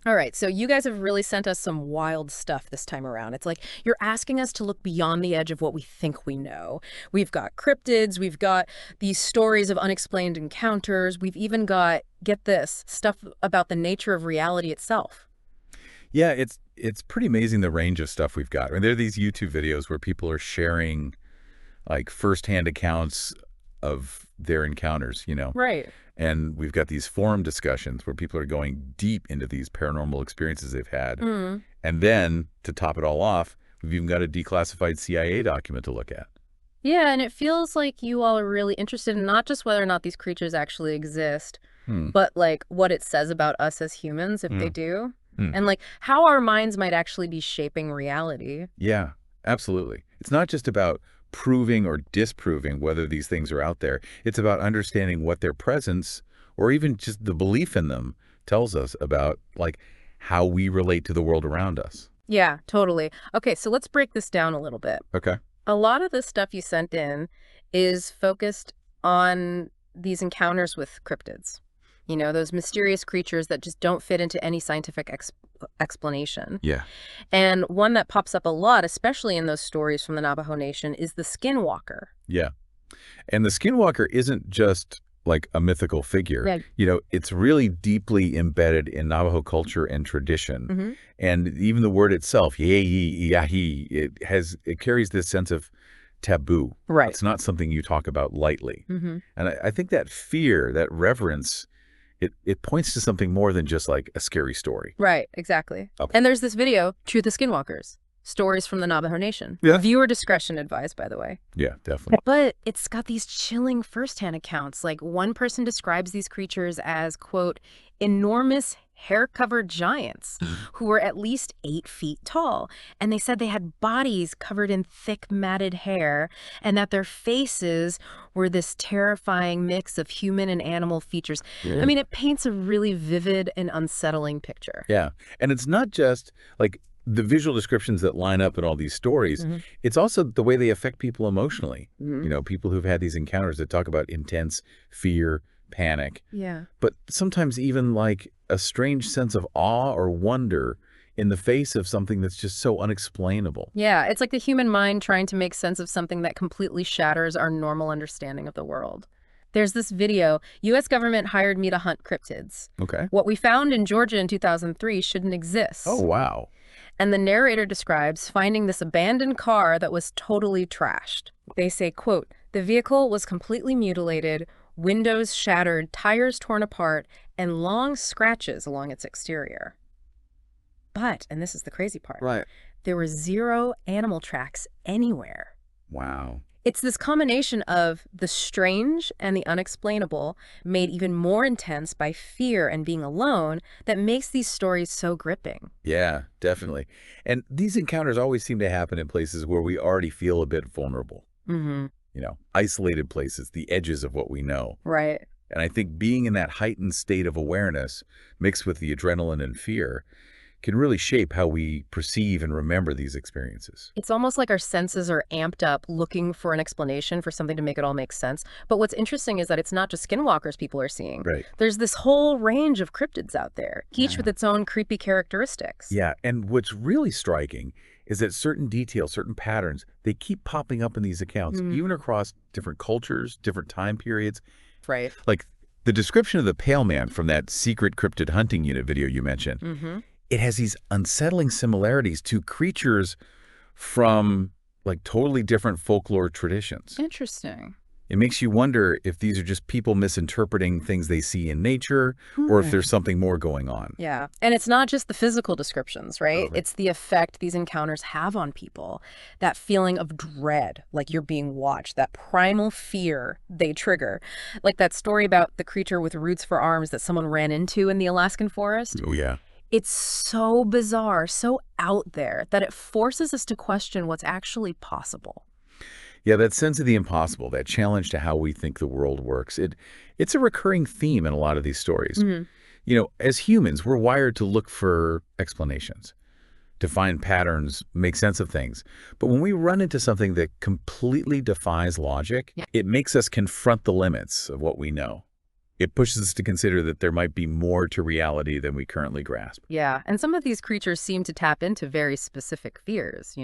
All right, so you guys have really sent us some wild stuff this time around. It's like you're asking us to look beyond the edge of what we think we know. We've got cryptids, we've got these stories of unexplained encounters, we've even got, get this, stuff about the nature of reality itself. Yeah, it's pretty amazing the range of stuff we've got. I mean, there are these YouTube videos where people are sharing like firsthand accounts of their encounters. Right. And we've got these forum discussions where people are going deep into these paranormal experiences they've had. Mm. And then, to top it all off, we've even got a declassified CIA document to look at. Yeah, and it feels like you all are really interested in not just whether or not these creatures actually exist, Hmm. but like what it says about us as humans if they Hmm. do, Hmm. and like how our minds might actually be shaping reality. Yeah, absolutely. It's not just about proving or disproving whether these things are out there. It's about understanding what their presence or even just the belief in them tells us about, like, how we relate to the world around us. Yeah, totally. Okay, so let's break this down a little bit. Okay. A lot of the stuff you sent in is focused on these encounters with cryptids. You know, those mysterious creatures that just don't fit into any scientific explanation. Yeah. And one that pops up a lot, especially in those stories from the Navajo Nation, is the Skinwalker. Yeah. And the Skinwalker isn't just like a mythical figure. Yeah. It's really deeply embedded in Navajo culture and tradition. Hmm. And even the word itself, yehi, yahi, it carries this sense of taboo. Right. It's not something you talk about lightly. Hmm. And I think that fear, that reverence, it points to something more than just like a scary story. Right, exactly. Okay. And there's this video, Truth of Skinwalkers, stories from the Navajo Nation. Yeah. Viewer discretion advised, by the way. Yeah, definitely. But it's got these chilling firsthand accounts. Like one person describes these creatures as, quote, enormous hair-covered giants who were at least 8 feet tall. And they said they had bodies covered in thick matted hair and that their faces were this terrifying mix of human and animal features. I mean, it paints a really vivid and unsettling picture. Yeah. And it's not just like the visual descriptions that line up in all these stories. Mm-hmm. It's also the way they affect people emotionally. Mm-hmm. People who've had these encounters that talk about intense fear, panic, Yeah. but sometimes even like a strange sense of awe or wonder in the face of something that's just so unexplainable. Yeah, it's like the human mind trying to make sense of something that completely shatters our normal understanding of the world. There's this video, U.S. government hired me to hunt cryptids. Okay. What we found in Georgia in 2003 shouldn't exist. Oh, wow. And the narrator describes finding this abandoned car that was totally trashed. They say, quote, the vehicle was completely mutilated, windows shattered, tires torn apart, and long scratches along its exterior. But, and this is the crazy part, Right. there were 0 animal tracks anywhere. Wow. It's this combination of the strange and the unexplainable, made even more intense by fear and being alone, that makes these stories so gripping. Yeah, definitely. And these encounters always seem to happen in places where we already feel a bit vulnerable. Mm-hmm. Isolated places, the edges of what we know. Right. And I think being in that heightened state of awareness, mixed with the adrenaline and fear, can really shape how we perceive and remember these experiences. It's almost like our senses are amped up looking for an explanation for something to make it all make sense. But what's interesting is that it's not just skinwalkers people are seeing. Right. There's this whole range of cryptids out there, each with its own creepy characteristics. Yeah, and what's really striking is that certain details, certain patterns, they keep popping up in these accounts, even across different cultures, different time periods. Right. Like the description of the Pale Man from that secret cryptid hunting unit video you mentioned. Mm-hmm. It has these unsettling similarities to creatures from like totally different folklore traditions. Interesting. It makes you wonder if these are just people misinterpreting things they see in nature or if there's something more going on. Yeah. And it's not just the physical descriptions, right? Oh, right. It's the effect these encounters have on people. That feeling of dread, like you're being watched, that primal fear they trigger. Like that story about the creature with roots for arms that someone ran into in the Alaskan forest. Oh, yeah. It's so bizarre, so out there, that it forces us to question what's actually possible. Yeah, that sense of the impossible, that challenge to how we think the world works, it's a recurring theme in a lot of these stories. As humans, we're wired to look for explanations, to find patterns, make sense of things. But when we run into something that completely defies logic, it makes us confront the limits of what we know. It pushes us to consider that there might be more to reality than we currently grasp. Yeah, and some of these creatures seem to tap into very specific fears,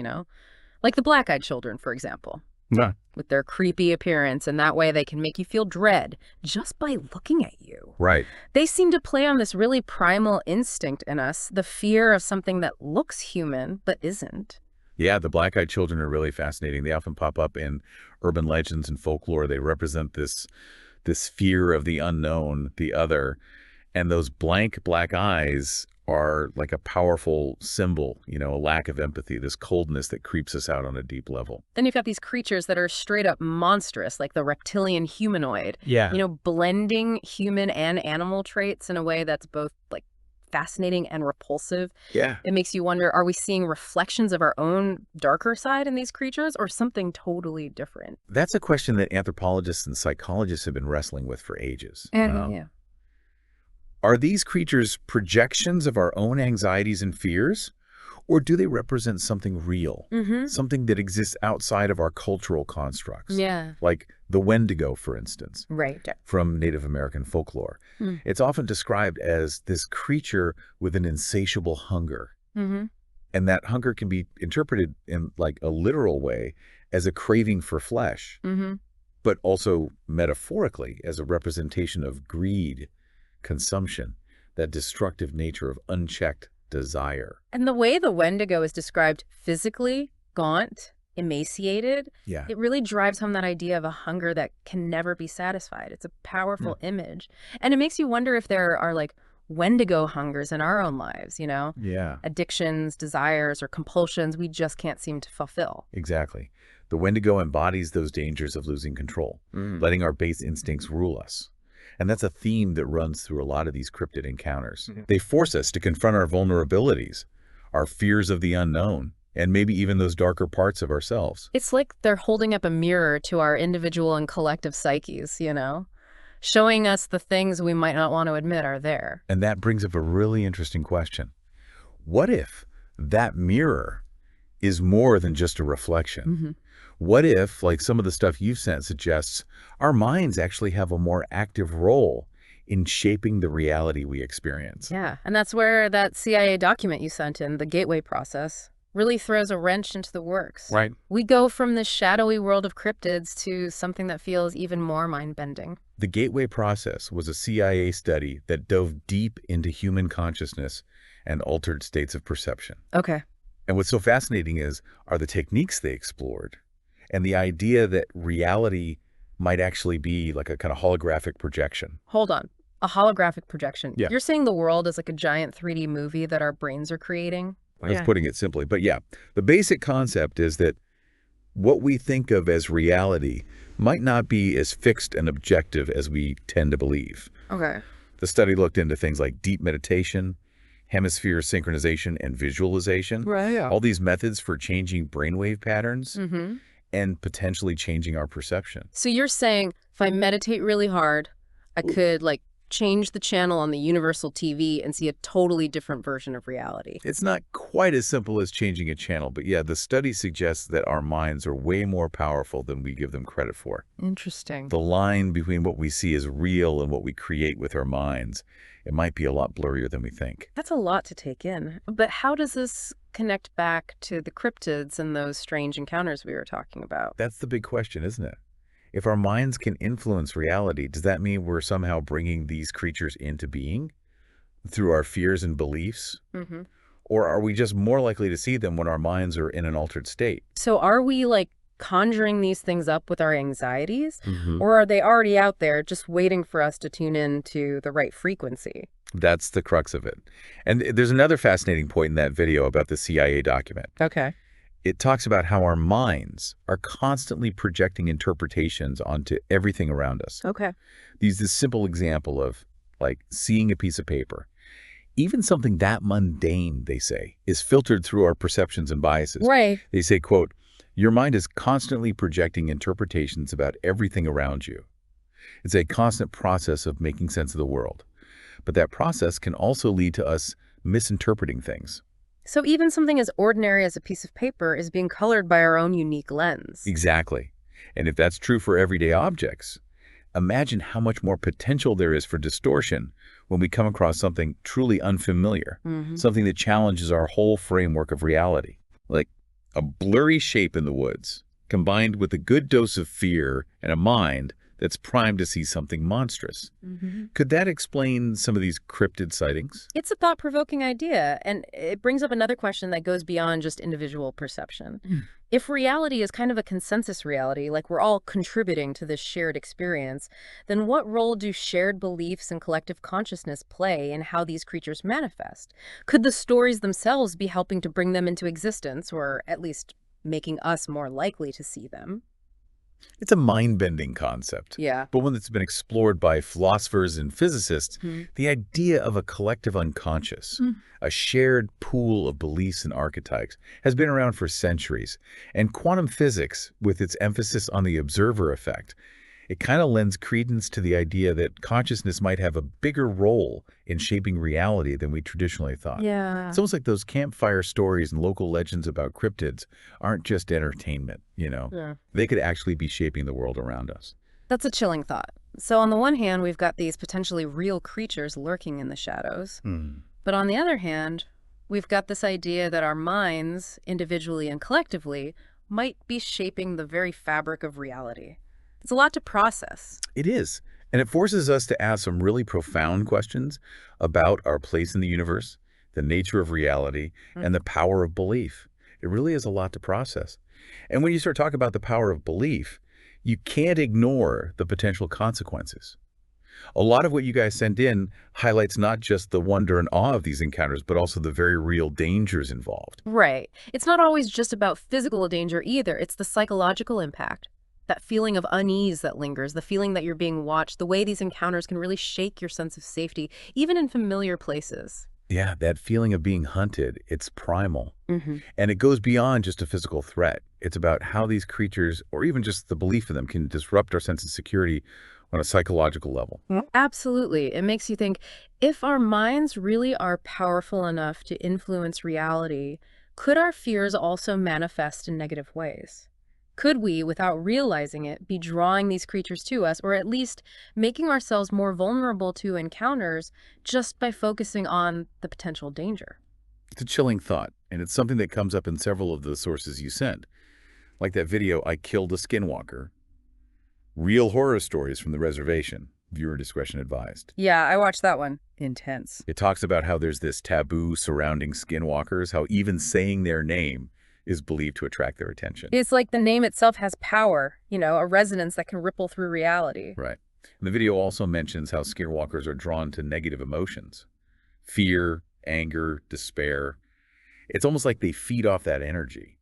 Like the black-eyed children, for example, Yeah. with their creepy appearance, and that way they can make you feel dread just by looking at you. Right. They seem to play on this really primal instinct in us, the fear of something that looks human but isn't. Yeah, the black-eyed children are really fascinating. They often pop up in urban legends and folklore. They represent this fear of the unknown, the other, and those blank black eyes are like a powerful symbol, a lack of empathy, this coldness that creeps us out on a deep level. Then you've got these creatures that are straight up monstrous, like the reptilian humanoid, Yeah. blending human and animal traits in a way that's both like fascinating and repulsive. Yeah. It makes you wonder, are we seeing reflections of our own darker side in these creatures or something totally different? That's a question that anthropologists and psychologists have been wrestling with for ages. Yeah. Are these creatures projections of our own anxieties and fears, or do they represent something real, something that exists outside of our cultural constructs? Yeah. Like the Wendigo, for instance, Right. from Native American folklore. It's often described as this creature with an insatiable hunger. And that hunger can be interpreted in like a literal way as a craving for flesh, but also metaphorically as a representation of greed, consumption, that destructive nature of unchecked desire. And the way the Wendigo is described physically, gaunt, emaciated, Yeah. it really drives home that idea of a hunger that can never be satisfied. It's a powerful image. And it makes you wonder if there are like Wendigo hungers in our own lives, Yeah, addictions, desires, or compulsions we just can't seem to fulfill. exactly. The Wendigo embodies those dangers of losing control, letting our base instincts rule us. And that's a theme that runs through a lot of these cryptid encounters. They force us to confront our vulnerabilities, our fears of the unknown, and maybe even those darker parts of ourselves. It's like they're holding up a mirror to our individual and collective psyches, showing us the things we might not want to admit are there. And that brings up a really interesting question. What if that mirror is more than just a reflection? What if, like some of the stuff you've sent suggests, our minds actually have a more active role in shaping the reality we experience? Yeah, and that's where that CIA document you sent in, the gateway process, really throws a wrench into the works. Right. We go from this shadowy world of cryptids to something that feels even more mind-bending. The gateway process was a CIA study that dove deep into human consciousness and altered states of perception. Okay. And what's so fascinating are the techniques they explored and the idea that reality might actually be like a kind of holographic projection. Hold on. A holographic projection. Yeah. You're saying the world is like a giant 3D movie that our brains are creating? That's putting it simply. But yeah, the basic concept is that what we think of as reality might not be as fixed and objective as we tend to believe. Okay. The study looked into things like deep meditation, hemisphere synchronization, and visualization. Right, yeah. All these methods for changing brainwave patterns and potentially changing our perception. So you're saying if I meditate really hard, I could like change the channel on the universal TV and see a totally different version of reality. It's not quite as simple as changing a channel, but yeah, the study suggests that our minds are way more powerful than we give them credit for. Interesting. The line between what we see as real and what we create with our minds, it might be a lot blurrier than we think. That's a lot to take in. But how does this connect back to the cryptids and those strange encounters we were talking about? That's the big question, isn't it? If our minds can influence reality, does that mean we're somehow bringing these creatures into being through our fears and beliefs? Or are we just more likely to see them when our minds are in an altered state? So are we like conjuring these things up with our anxieties? Or are they already out there just waiting for us to tune in to the right frequency? That's the crux of it. And there's another fascinating point in that video about the CIA document. Okay. It talks about how our minds are constantly projecting interpretations onto everything around us. Okay. This simple example of like seeing a piece of paper. Even something that mundane, they say, is filtered through our perceptions and biases. Right. They say, quote, your mind is constantly projecting interpretations about everything around you. It's a constant process of making sense of the world. But that process can also lead to us misinterpreting things. So even something as ordinary as a piece of paper is being colored by our own unique lens. Exactly. And if that's true for everyday objects, Imagine how much more potential there is for distortion when we come across something truly unfamiliar, Hmm. something that challenges our whole framework of reality. Like a blurry shape in the woods, combined with a good dose of fear and a mind that's primed to see something monstrous. Hmm. Could that explain some of these cryptid sightings? It's a thought-provoking idea, and it brings up another question that goes beyond just individual perception. Hmm. If reality is kind of a consensus reality, like we're all contributing to this shared experience, then what role do shared beliefs and collective consciousness play in how these creatures manifest? Could the stories themselves be helping to bring them into existence, or at least making us more likely to see them? It's a mind-bending concept, Yeah. but one that's been explored by philosophers and physicists. Hmm. The idea of a collective unconscious, a shared pool of beliefs and archetypes, has been around for centuries. And quantum physics, with its emphasis on the observer effect, it kind of lends credence to the idea that consciousness might have a bigger role in shaping reality than we traditionally thought. Yeah. It's almost like those campfire stories and local legends about cryptids aren't just entertainment. Yeah. They could actually be shaping the world around us. That's a chilling thought. So, on the one hand, we've got these potentially real creatures lurking in the shadows. Hmm. But on the other hand, we've got this idea that our minds, individually and collectively, might be shaping the very fabric of reality. It's a lot to process. It is. And it forces us to ask some really profound questions about our place in the universe, the nature of reality, and the power of belief. It really is a lot to process. And when you start talking about the power of belief, you can't ignore the potential consequences. A lot of what you guys sent in highlights not just the wonder and awe of these encounters, but also the very real dangers involved. Right. It's not always just about physical danger either. It's the psychological impact. That feeling of unease that lingers, the feeling that you're being watched, the way these encounters can really shake your sense of safety, even in familiar places. Yeah, that feeling of being hunted, it's primal. Hmm. And it goes beyond just a physical threat. It's about how these creatures, or even just the belief of them, can disrupt our sense of security on a psychological level. Absolutely. It makes you think, if our minds really are powerful enough to influence reality, could our fears also manifest in negative ways? Could we, without realizing it, be drawing these creatures to us, or at least making ourselves more vulnerable to encounters just by focusing on the potential danger? It's a chilling thought, and it's something that comes up in several of the sources you sent, like that video, I Killed a Skinwalker, real horror stories from the reservation, viewer discretion advised. Yeah, I watched that one. Intense. It talks about how there's this taboo surrounding skinwalkers, how even saying their name is believed to attract their attention. It's like the name itself has power, a resonance that can ripple through reality. Right. And the video also mentions how skinwalkers are drawn to negative emotions, fear, anger, despair. It's almost like they feed off that energy,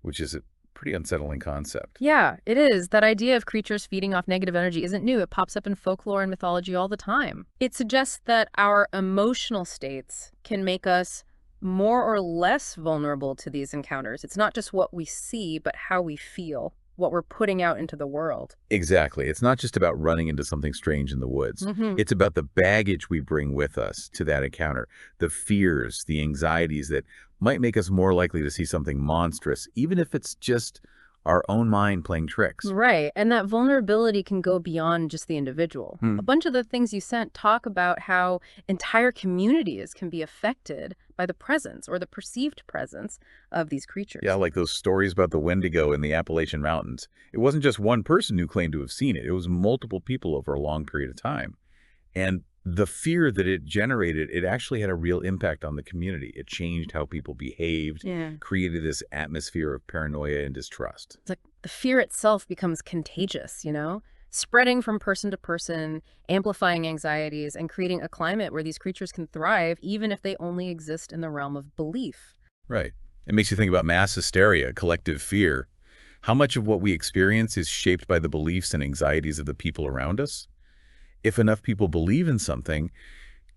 which is a pretty unsettling concept. Yeah, it is. That idea of creatures feeding off negative energy isn't new. It pops up in folklore and mythology all the time. It suggests that our emotional states can make us more or less vulnerable to these encounters. It's not just what we see, but how we feel, what we're putting out into the world. Exactly. It's not just about running into something strange in the woods. Hmm. It's about the baggage we bring with us to that encounter, the fears, the anxieties that might make us more likely to see something monstrous, even if it's just our own mind playing tricks. Right. And that vulnerability can go beyond just the individual. Hmm. A bunch of the things you sent talk about how entire communities can be affected by the presence or the perceived presence of these creatures. Yeah, like those stories about the Wendigo in the Appalachian Mountains. It wasn't just one person who claimed to have seen it. It was multiple people over a long period of time. And the fear that it generated, it actually had a real impact on the community. It changed how people behaved, Yeah. created this atmosphere of paranoia and distrust. It's like the fear itself becomes contagious, spreading from person to person, amplifying anxieties, and creating a climate where these creatures can thrive, even if they only exist in the realm of belief. Right. It makes you think about mass hysteria, collective fear. How much of what we experience is shaped by the beliefs and anxieties of the people around us? If enough people believe in something,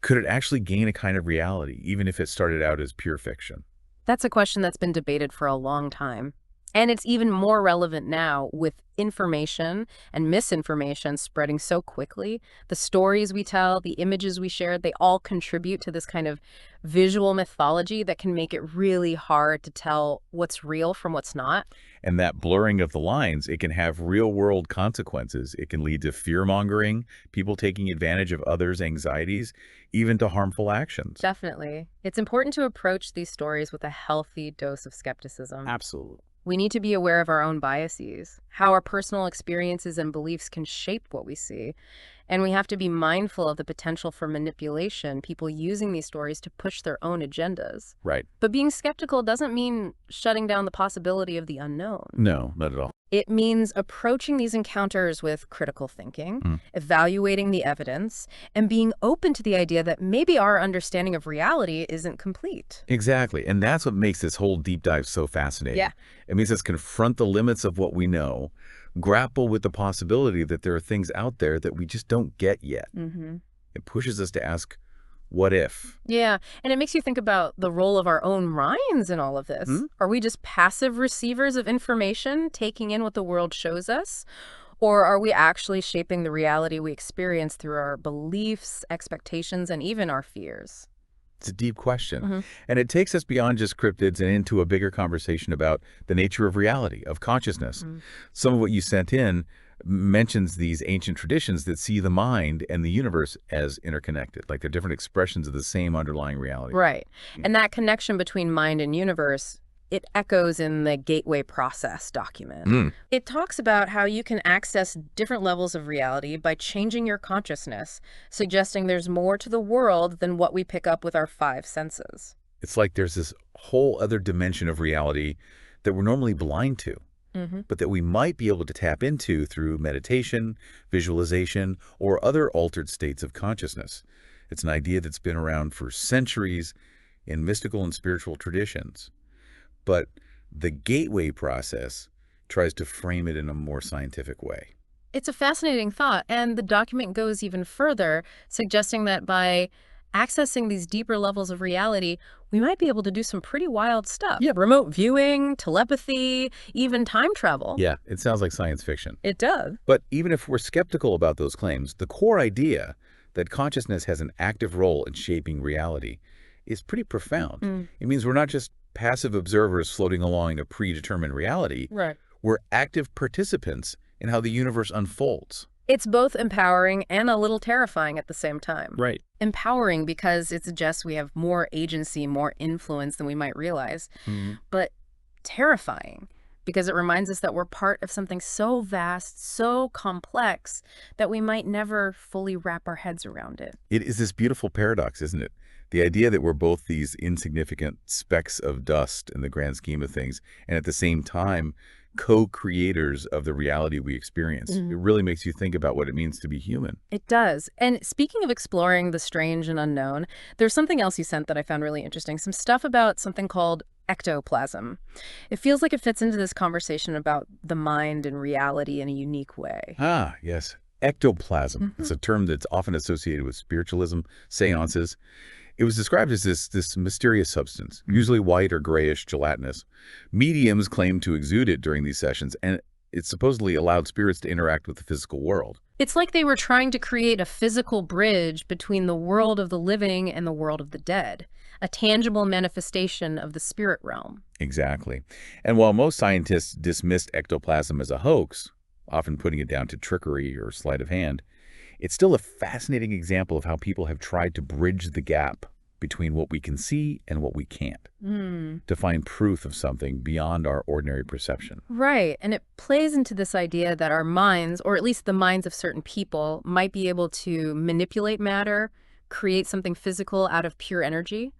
could it actually gain a kind of reality, even if it started out as pure fiction? That's a question that's been debated for a long time. And it's even more relevant now with information and misinformation spreading so quickly. The stories we tell, the images we share, they all contribute to this kind of visual mythology that can make it really hard to tell what's real from what's not. And that blurring of the lines, it can have real-world consequences. It can lead to fear-mongering, people taking advantage of others' anxieties, even to harmful actions. Definitely. It's important to approach these stories with a healthy dose of skepticism. Absolutely. We need to be aware of our own biases, how our personal experiences and beliefs can shape what we see. And we have to be mindful of the potential for manipulation, people using these stories to push their own agendas. Right. But being skeptical doesn't mean shutting down the possibility of the unknown. No, not at all. It means approaching these encounters with critical thinking, evaluating the evidence, and being open to the idea that maybe our understanding of reality isn't complete. Exactly. And that's what makes this whole deep dive so fascinating. Yeah. It makes us confront the limits of what we know, grapple with the possibility that there are things out there that we just don't get yet. It pushes us to ask, what if? Yeah, and it makes you think about the role of our own minds in all of this. Are we just passive receivers of information, taking in what the world shows us? Or are we actually shaping the reality we experience through our beliefs, expectations, and even our fears? It's a deep question. And it takes us beyond just cryptids and into a bigger conversation about the nature of reality, of consciousness. Some of what you sent in mentions these ancient traditions that see the mind and the universe as interconnected, like they're different expressions of the same underlying reality. Right. And that connection between mind and universe, it echoes in the Gateway Process document. It talks about how you can access different levels of reality by changing your consciousness, suggesting there's more to the world than what we pick up with our five senses. It's like there's this whole other dimension of reality that we're normally blind to, but that we might be able to tap into through meditation, visualization, or other altered states of consciousness. It's an idea that's been around for centuries in mystical and spiritual traditions. But the Gateway Process tries to frame it in a more scientific way. It's a fascinating thought, and the document goes even further, suggesting that by accessing these deeper levels of reality, we might be able to do some pretty wild stuff. Yep. Remote viewing, telepathy, even time travel. Yeah, it sounds like science fiction. It does. But even if we're skeptical about those claims, the core idea that consciousness has an active role in shaping reality is pretty profound. It means we're not just passive observers floating along a predetermined reality. Right. We're active participants in how the universe unfolds. It's both empowering and a little terrifying at the same time. Right. Empowering because it suggests we have more agency, more influence than we might realize. But terrifying because it reminds us that we're part of something so vast, so complex, that we might never fully wrap our heads around it. It is this beautiful paradox, isn't it? The idea that we're both these insignificant specks of dust in the grand scheme of things, and at the same time, co-creators of the reality we experience. It really makes you think about what it means to be human. It does. And speaking of exploring the strange and unknown, there's something else you sent that I found really interesting. Some stuff about something called ectoplasm. It feels like it fits into this conversation about the mind and reality in a unique way. Ah, yes. Ectoplasm. It's a term that's often associated with spiritualism, seances. It was described as this mysterious substance, usually white or grayish, gelatinous. Mediums claimed to exude it during these sessions, and it supposedly allowed spirits to interact with the physical world. It's like they were trying to create a physical bridge between the world of the living and the world of the dead, a tangible manifestation of the spirit realm. Exactly. And while most scientists dismissed ectoplasm as a hoax, often putting it down to trickery or sleight of hand, it's still a fascinating example of how people have tried to bridge the gap between what we can see and what we can't, to find proof of something beyond our ordinary perception. Right, and it plays into this idea that our minds, or at least the minds of certain people, might be able to manipulate matter, create something physical out of pure energy.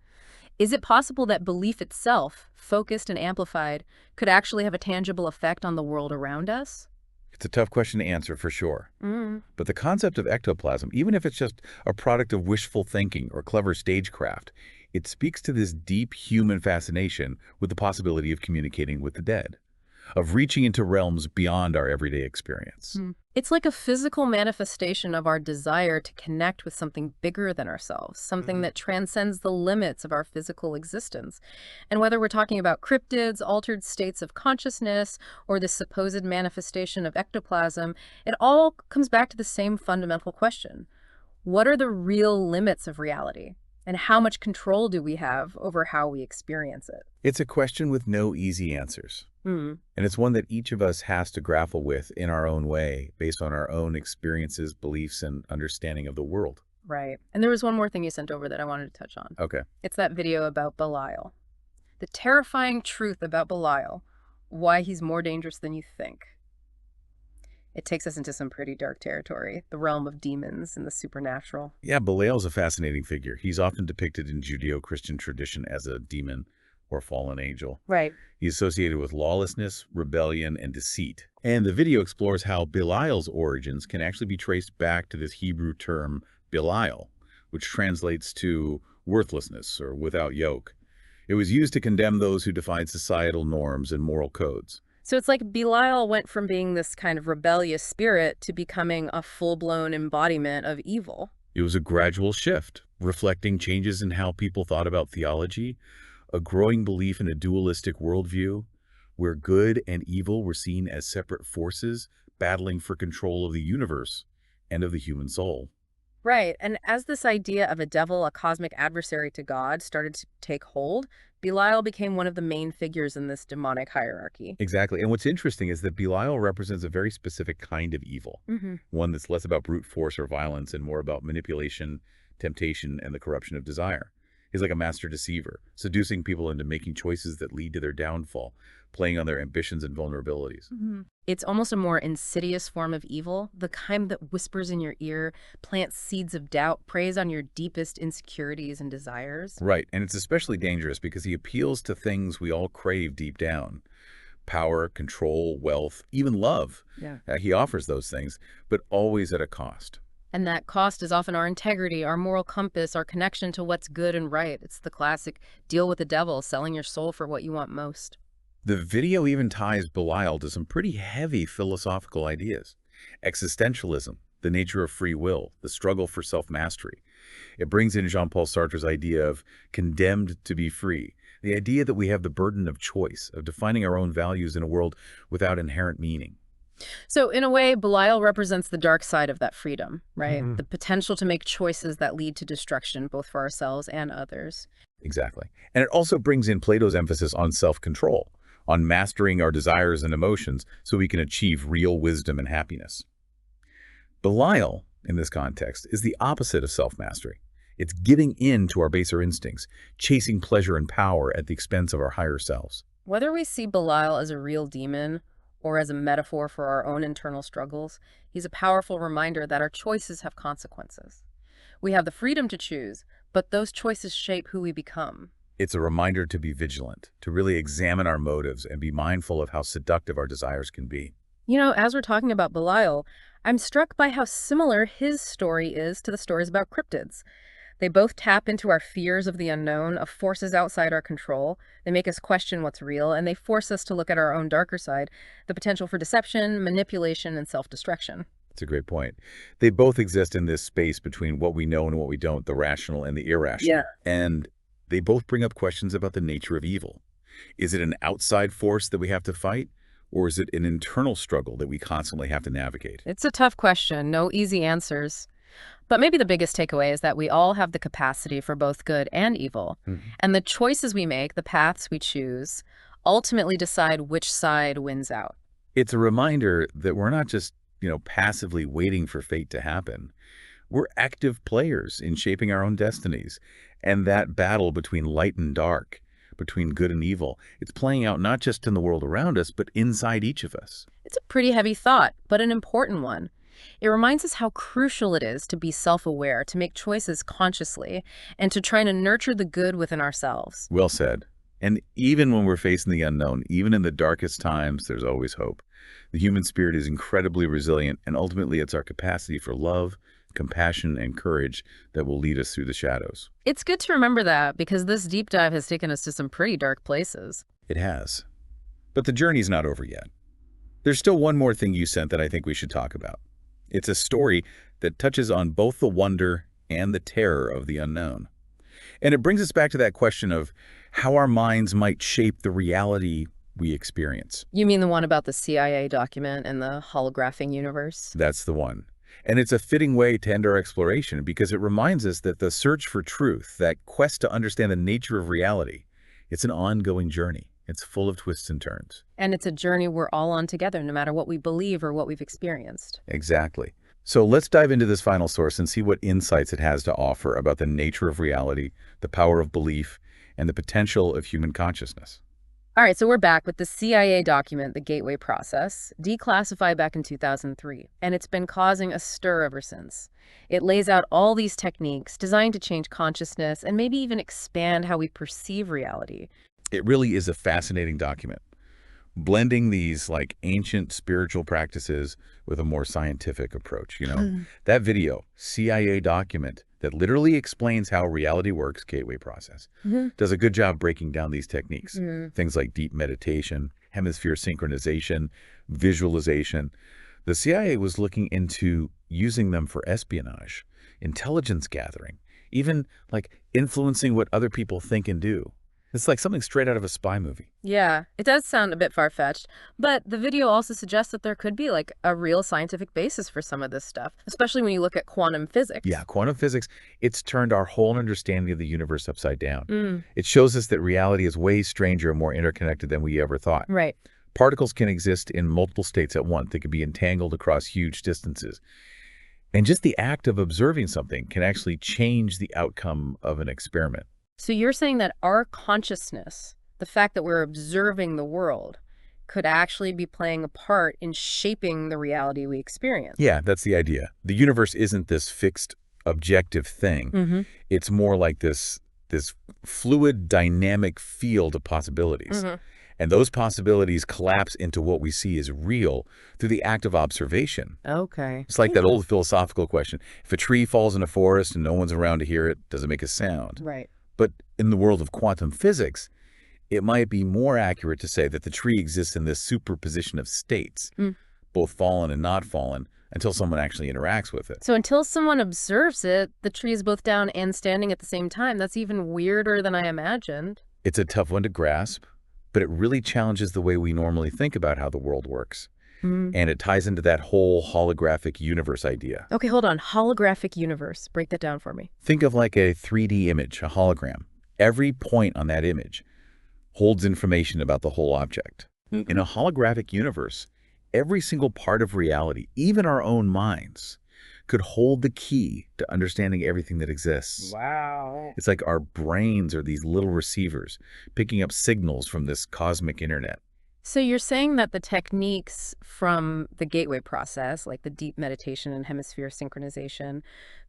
Is it possible that belief itself, focused and amplified, could actually have a tangible effect on the world around us? It's a tough question to answer for sure. But the concept of ectoplasm, even if it's just a product of wishful thinking or clever stagecraft, it speaks to this deep human fascination with the possibility of communicating with the dead. of reaching into realms beyond our everyday experience. It's like a physical manifestation of our desire to connect with something bigger than ourselves, something that transcends the limits of our physical existence. And whether we're talking about cryptids, altered states of consciousness, or the supposed manifestation of ectoplasm, it all comes back to the same fundamental question. What are the real limits of reality? And how much control do we have over how we experience it? It's a question with no easy answers. Hmm. And it's one that each of us has to grapple with in our own way, based on our own experiences, beliefs, and understanding of the world. Right. And there was one more thing you sent over that I wanted to touch on. Okay. It's that video about Belial. The terrifying truth about Belial, why he's more dangerous than you think. It takes us into some pretty dark territory, the realm of demons and the supernatural. Yeah, Belial's a fascinating figure. He's often depicted in Judeo-Christian tradition as a demon or fallen angel. Right. He's associated with lawlessness, rebellion, and deceit. And the video explores how Belial's origins can actually be traced back to this Hebrew term Belial, which translates to worthlessness or without yoke. It was used to condemn those who defied societal norms and moral codes. So it's like Belial went from being this kind of rebellious spirit to becoming a full-blown embodiment of evil. It was a gradual shift, reflecting changes in how people thought about theology, a growing belief in a dualistic worldview, where good and evil were seen as separate forces battling for control of the universe and of the human soul. Right. And as this idea of a devil, a cosmic adversary to God, started to take hold, Belial became one of the main figures in this demonic hierarchy. Exactly. And what's interesting is that Belial represents a very specific kind of evil, one that's less about brute force or violence and more about manipulation, temptation, and the corruption of desire. He's like a master deceiver, seducing people into making choices that lead to their downfall, playing on their ambitions and vulnerabilities. It's almost a more insidious form of evil, the kind that whispers in your ear, plants seeds of doubt, preys on your deepest insecurities and desires. Right, and it's especially dangerous because he appeals to things we all crave deep down. Power, control, wealth, even love. Yeah. He offers those things, but always at a cost. And that cost is often our integrity, our moral compass, our connection to what's good and right. It's the classic deal with the devil, selling your soul for what you want most. The video even ties Belial to some pretty heavy philosophical ideas. Existentialism, the nature of free will, the struggle for self-mastery. It brings in Jean-Paul Sartre's idea of condemned to be free, the idea that we have the burden of choice, of defining our own values in a world without inherent meaning. So in a way, Belial represents the dark side of that freedom, right? The potential to make choices that lead to destruction, both for ourselves and others. Exactly. And it also brings in Plato's emphasis on self-control, on mastering our desires and emotions so we can achieve real wisdom and happiness. Belial, in this context, is the opposite of self-mastery. It's giving in to our baser instincts, chasing pleasure and power at the expense of our higher selves. Whether we see Belial as a real demon or as a metaphor for our own internal struggles, he's a powerful reminder that our choices have consequences. We have the freedom to choose, but those choices shape who we become. It's a reminder to be vigilant, to really examine our motives and be mindful of how seductive our desires can be. You know, as we're talking about Belial, I'm struck by how similar his story is to the stories about cryptids. They both tap into our fears of the unknown, of forces outside our control. They make us question what's real, and they force us to look at our own darker side, the potential for deception, manipulation, and self-destruction. That's a great point. They both exist in this space between what we know and what we don't, the rational and the irrational. Yeah. And they both bring up questions about the nature of evil. Is it an outside force that we have to fight, or is it an internal struggle that we constantly have to navigate? It's a tough question, no easy answers. But maybe the biggest takeaway is that we all have the capacity for both good and evil. And the choices we make, the paths we choose, ultimately decide which side wins out. It's a reminder that we're not just, passively waiting for fate to happen. We're active players in shaping our own destinies. And that battle between light and dark, between good and evil, it's playing out not just in the world around us, but inside each of us. It's a pretty heavy thought, but an important one. It reminds us how crucial it is to be self-aware, to make choices consciously, and to try to nurture the good within ourselves. Well said. And even when we're facing the unknown, even in the darkest times, there's always hope. The human spirit is incredibly resilient, and ultimately it's our capacity for love, compassion, and courage that will lead us through the shadows. It's good to remember that, because this deep dive has taken us to some pretty dark places. It has. But the journey's not over yet. There's still one more thing you sent that I think we should talk about. It's a story that touches on both the wonder and the terror of the unknown. And it brings us back to that question of how our minds might shape the reality we experience. You mean the one about the CIA document and the holographing universe? That's the one. And it's a fitting way to end our exploration because it reminds us that the search for truth, that quest to understand the nature of reality, it's an ongoing journey. It's full of twists and turns. And it's a journey we're all on together, no matter what we believe or what we've experienced. Exactly. So let's dive into this final source and see what insights it has to offer about the nature of reality, the power of belief, and the potential of human consciousness. All right, so we're back with the CIA document, The Gateway Process, declassified back in 2003, and it's been causing a stir ever since. It lays out all these techniques designed to change consciousness and maybe even expand how we perceive reality. It really is a fascinating document, blending these like ancient spiritual practices with a more scientific approach. That video, CIA document, that literally explains how reality works, Gateway Process, does a good job breaking down these techniques. Things like deep meditation, hemisphere synchronization, visualization. The CIA was looking into using them for espionage, intelligence gathering, even like influencing what other people think and do. It's like something straight out of a spy movie. Yeah, it does sound a bit far-fetched, but the video also suggests that there could be like a real scientific basis for some of this stuff, especially when you look at quantum physics. Yeah, quantum physics, it's turned our whole understanding of the universe upside down. It shows us that reality is way stranger and more interconnected than we ever thought. Right. Particles can exist in multiple states at once. They can be entangled across huge distances. And just the act of observing something can actually change the outcome of an experiment. So you're saying that our consciousness, the fact that we're observing the world, could actually be playing a part in shaping the reality we experience. Yeah, that's the idea. The universe isn't this fixed, objective thing. It's more like this fluid, dynamic field of possibilities. And those possibilities collapse into what we see as real through the act of observation. Okay. It's like that old philosophical question. If a tree falls in a forest and no one's around to hear it, does it make a sound? Right. But in the world of quantum physics, it might be more accurate to say that the tree exists in this superposition of states, both fallen and not fallen, until someone actually interacts with it. So until someone observes it, the tree is both down and standing at the same time. That's even weirder than I imagined. It's a tough one to grasp, but it really challenges the way we normally think about how the world works. And it ties into that whole holographic universe idea. Okay, hold on. Holographic universe. Break that down for me. Think of like a 3D image, a hologram. Every point on that image holds information about the whole object. In a holographic universe, every single part of reality, even our own minds, could hold the key to understanding everything that exists. Wow. It's like our brains are these little receivers picking up signals from this cosmic internet. So you're saying that the techniques from the gateway process, like the deep meditation and hemisphere synchronization,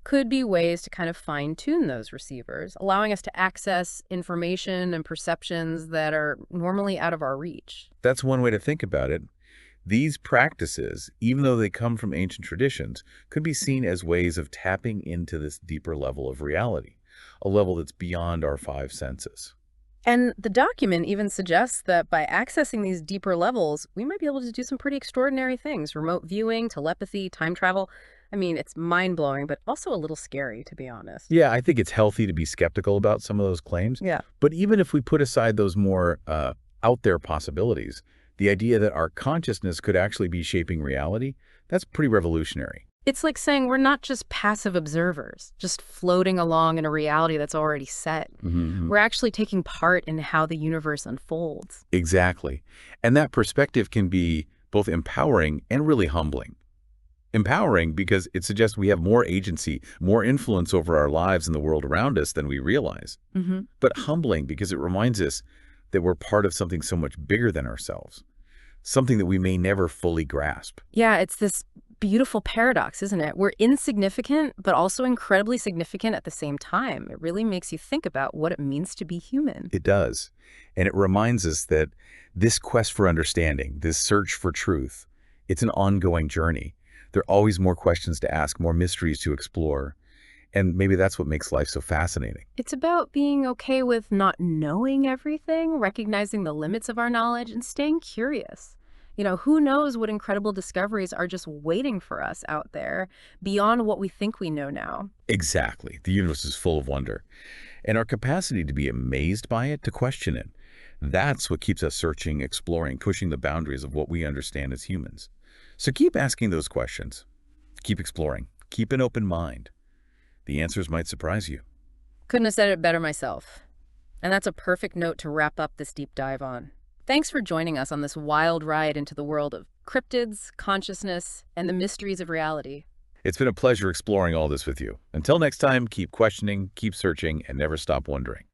could be ways to kind of fine-tune those receivers, allowing us to access information and perceptions that are normally out of our reach. That's one way to think about it. These practices, even though they come from ancient traditions, could be seen as ways of tapping into this deeper level of reality, a level that's beyond our five senses. And the document even suggests that by accessing these deeper levels, we might be able to do some pretty extraordinary things. Remote viewing, telepathy, time travel. I mean, it's mind-blowing, but also a little scary, to be honest. Yeah, I think it's healthy to be skeptical about some of those claims. Yeah. But even if we put aside those more out there possibilities, the idea that our consciousness could actually be shaping reality, that's pretty revolutionary. It's like saying we're not just passive observers, just floating along in a reality that's already set. We're actually taking part in how the universe unfolds. Exactly. And that perspective can be both empowering and really humbling. Empowering because it suggests we have more agency, more influence over our lives and the world around us than we realize. But humbling because it reminds us that we're part of something so much bigger than ourselves, something that we may never fully grasp. Yeah, it's this beautiful paradox, isn't it? We're insignificant, but also incredibly significant at the same time. It really makes you think about what it means to be human. It does. And it reminds us that this quest for understanding, this search for truth, it's an ongoing journey. There are always more questions to ask, more mysteries to explore. And maybe that's what makes life so fascinating. It's about being okay with not knowing everything, recognizing the limits of our knowledge, and staying curious. Who knows what incredible discoveries are just waiting for us out there beyond what we think we know now. Exactly. The universe is full of wonder. And our capacity to be amazed by it, to question it, that's what keeps us searching, exploring, pushing the boundaries of what we understand as humans. So keep asking those questions. Keep exploring. Keep an open mind. The answers might surprise you. Couldn't have said it better myself. And that's a perfect note to wrap up this deep dive on. Thanks for joining us on this wild ride into the world of cryptids, consciousness, and the mysteries of reality. It's been a pleasure exploring all this with you. Until next time, keep questioning, keep searching, and never stop wondering.